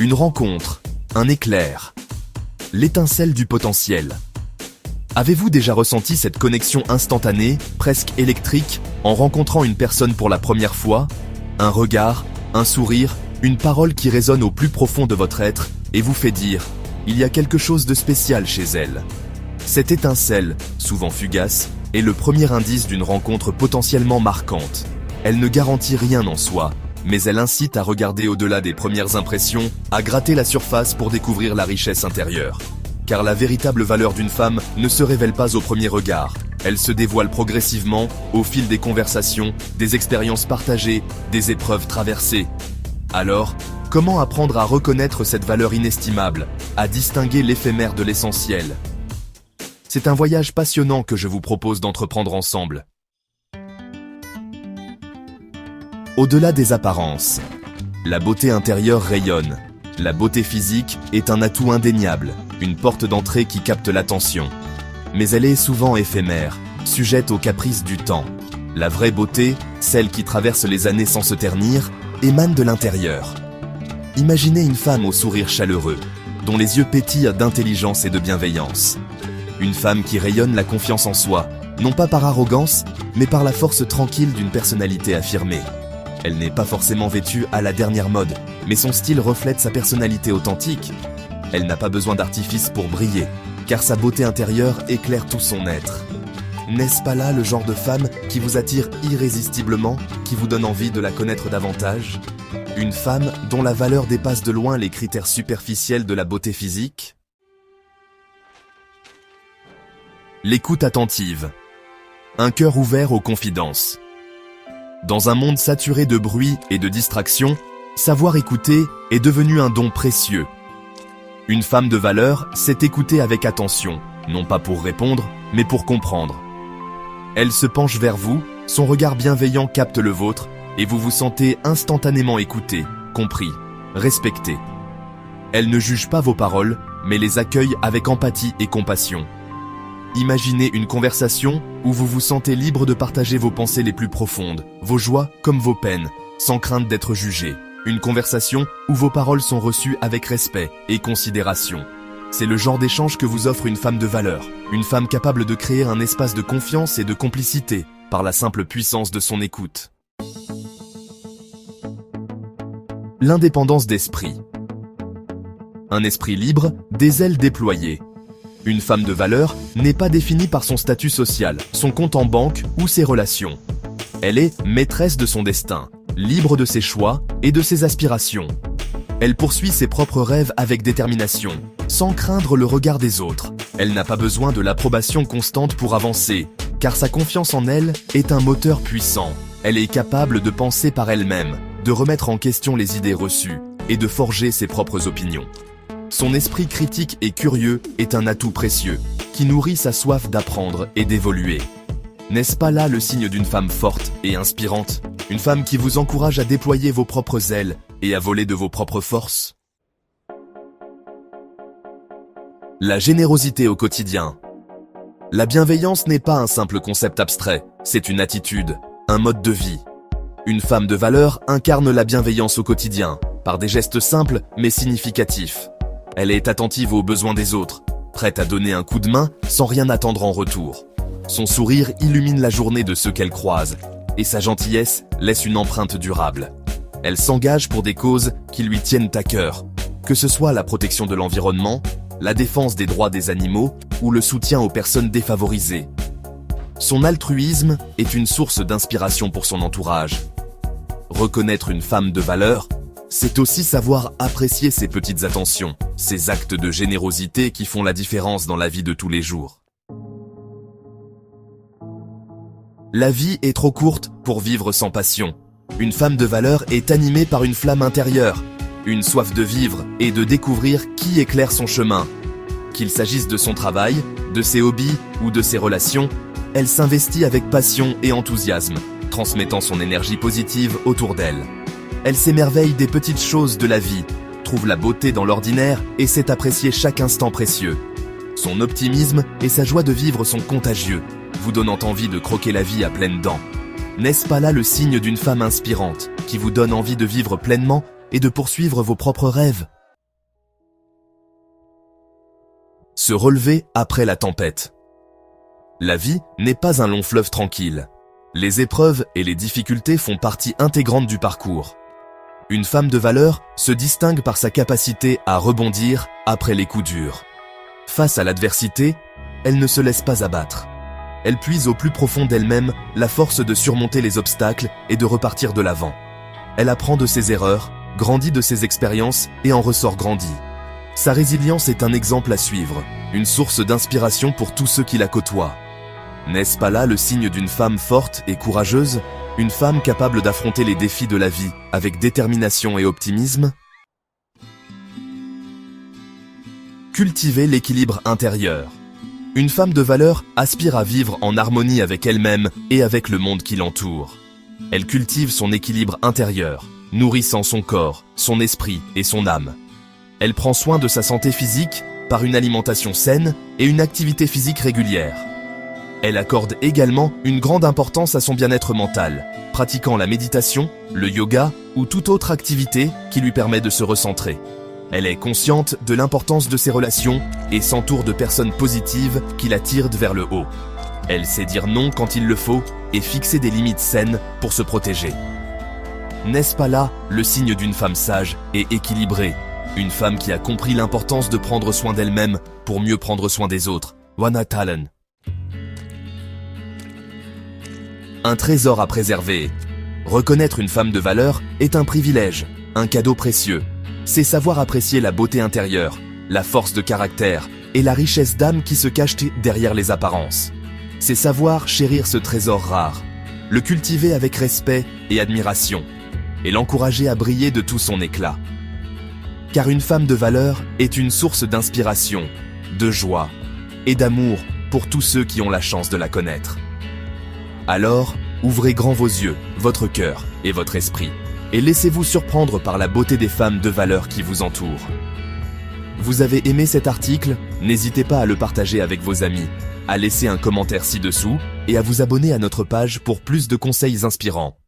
Une rencontre, un éclair, l'étincelle du potentiel. Avez-vous déjà ressenti cette connexion instantanée, presque électrique, en rencontrant une personne pour la première fois? Un regard, un sourire, une parole qui résonne au plus profond de votre être et vous fait dire « il y a quelque chose de spécial chez elle ». Cette étincelle, souvent fugace, est le premier indice d'une rencontre potentiellement marquante. Elle ne garantit rien en soi, mais elle incite à regarder au-delà des premières impressions, à gratter la surface pour découvrir la richesse intérieure. Car la véritable valeur d'une femme ne se révèle pas au premier regard. Elle se dévoile progressivement au fil des conversations, des expériences partagées, des épreuves traversées. Alors, comment apprendre à reconnaître cette valeur inestimable, à distinguer l'éphémère de l'essentiel? C'est un voyage passionnant que je vous propose d'entreprendre ensemble. Au-delà des apparences, la beauté intérieure rayonne. La beauté physique est un atout indéniable, une porte d'entrée qui capte l'attention. Mais elle est souvent éphémère, sujette aux caprices du temps. La vraie beauté, celle qui traverse les années sans se ternir, émane de l'intérieur. Imaginez une femme au sourire chaleureux, dont les yeux pétillent d'intelligence et de bienveillance. Une femme qui rayonne la confiance en soi, non pas par arrogance, mais par la force tranquille d'une personnalité affirmée. Elle n'est pas forcément vêtue à la dernière mode, mais son style reflète sa personnalité authentique. Elle n'a pas besoin d'artifice pour briller, car sa beauté intérieure éclaire tout son être. N'est-ce pas là le genre de femme qui vous attire irrésistiblement, qui vous donne envie de la connaître davantage? Une femme dont la valeur dépasse de loin les critères superficiels de la beauté physique? L'écoute attentive. Un cœur ouvert aux confidences. Dans un monde saturé de bruit et de distractions, savoir écouter est devenu un don précieux. Une femme de valeur sait écouter avec attention, non pas pour répondre, mais pour comprendre. Elle se penche vers vous, son regard bienveillant capte le vôtre, et vous vous sentez instantanément écouté, compris, respecté. Elle ne juge pas vos paroles, mais les accueille avec empathie et compassion. Imaginez une conversation où vous vous sentez libre de partager vos pensées les plus profondes, vos joies comme vos peines, sans crainte d'être jugé. Une conversation où vos paroles sont reçues avec respect et considération. C'est le genre d'échange que vous offre une femme de valeur, une femme capable de créer un espace de confiance et de complicité par la simple puissance de son écoute. L'indépendance d'esprit. Un esprit libre, des ailes déployées. Une femme de valeur n'est pas définie par son statut social, son compte en banque ou ses relations. Elle est maîtresse de son destin, libre de ses choix et de ses aspirations. Elle poursuit ses propres rêves avec détermination, sans craindre le regard des autres. Elle n'a pas besoin de l'approbation constante pour avancer, car sa confiance en elle est un moteur puissant. Elle est capable de penser par elle-même, de remettre en question les idées reçues et de forger ses propres opinions. Son esprit critique et curieux est un atout précieux, qui nourrit sa soif d'apprendre et d'évoluer. N'est-ce pas là le signe d'une femme forte et inspirante? Une femme qui vous encourage à déployer vos propres ailes et à voler de vos propres forces? La générosité au quotidien. La bienveillance n'est pas un simple concept abstrait, c'est une attitude, un mode de vie. Une femme de valeur incarne la bienveillance au quotidien, par des gestes simples mais significatifs. Elle est attentive aux besoins des autres, prête à donner un coup de main sans rien attendre en retour. Son sourire illumine la journée de ceux qu'elle croise, et sa gentillesse laisse une empreinte durable. Elle s'engage pour des causes qui lui tiennent à cœur, que ce soit la protection de l'environnement, la défense des droits des animaux ou le soutien aux personnes défavorisées. Son altruisme est une source d'inspiration pour son entourage. Reconnaître une femme de valeur, c'est aussi savoir apprécier ces petites attentions, ces actes de générosité qui font la différence dans la vie de tous les jours. La vie est trop courte pour vivre sans passion. Une femme de valeur est animée par une flamme intérieure, une soif de vivre et de découvrir qui éclaire son chemin. Qu'il s'agisse de son travail, de ses hobbies ou de ses relations, elle s'investit avec passion et enthousiasme, transmettant son énergie positive autour d'elle. Elle s'émerveille des petites choses de la vie, trouve la beauté dans l'ordinaire et sait apprécier chaque instant précieux. Son optimisme et sa joie de vivre sont contagieux, vous donnant envie de croquer la vie à pleines dents. N'est-ce pas là le signe d'une femme inspirante, qui vous donne envie de vivre pleinement et de poursuivre vos propres rêves? Se relever après la tempête. La vie n'est pas un long fleuve tranquille. Les épreuves et les difficultés font partie intégrante du parcours. Une femme de valeur se distingue par sa capacité à rebondir après les coups durs. Face à l'adversité, elle ne se laisse pas abattre. Elle puise au plus profond d'elle-même la force de surmonter les obstacles et de repartir de l'avant. Elle apprend de ses erreurs, grandit de ses expériences et en ressort grandie. Sa résilience est un exemple à suivre, une source d'inspiration pour tous ceux qui la côtoient. N'est-ce pas là le signe d'une femme forte et courageuse, une femme capable d'affronter les défis de la vie avec détermination et optimisme? Cultiver l'équilibre intérieur. Une femme de valeur aspire à vivre en harmonie avec elle-même et avec le monde qui l'entoure. Elle cultive son équilibre intérieur, nourrissant son corps, son esprit et son âme. Elle prend soin de sa santé physique par une alimentation saine et une activité physique régulière. Elle accorde également une grande importance à son bien-être mental, pratiquant la méditation, le yoga ou toute autre activité qui lui permet de se recentrer. Elle est consciente de l'importance de ses relations et s'entoure de personnes positives qui la tirent vers le haut. Elle sait dire non quand il le faut et fixer des limites saines pour se protéger. N'est-ce pas là le signe d'une femme sage et équilibrée? Une femme qui a compris l'importance de prendre soin d'elle-même pour mieux prendre soin des autres. Wana Talen. Un trésor à préserver. Reconnaître une femme de valeur est un privilège, un cadeau précieux. C'est savoir apprécier la beauté intérieure, la force de caractère et la richesse d'âme qui se cachent derrière les apparences. C'est savoir chérir ce trésor rare, le cultiver avec respect et admiration, et l'encourager à briller de tout son éclat. Car une femme de valeur est une source d'inspiration, de joie et d'amour pour tous ceux qui ont la chance de la connaître. Alors, ouvrez grand vos yeux, votre cœur et votre esprit, et laissez-vous surprendre par la beauté des femmes de valeur qui vous entourent. Vous avez aimé cet article? N'hésitez pas à le partager avec vos amis, à laisser un commentaire ci-dessous et à vous abonner à notre page pour plus de conseils inspirants.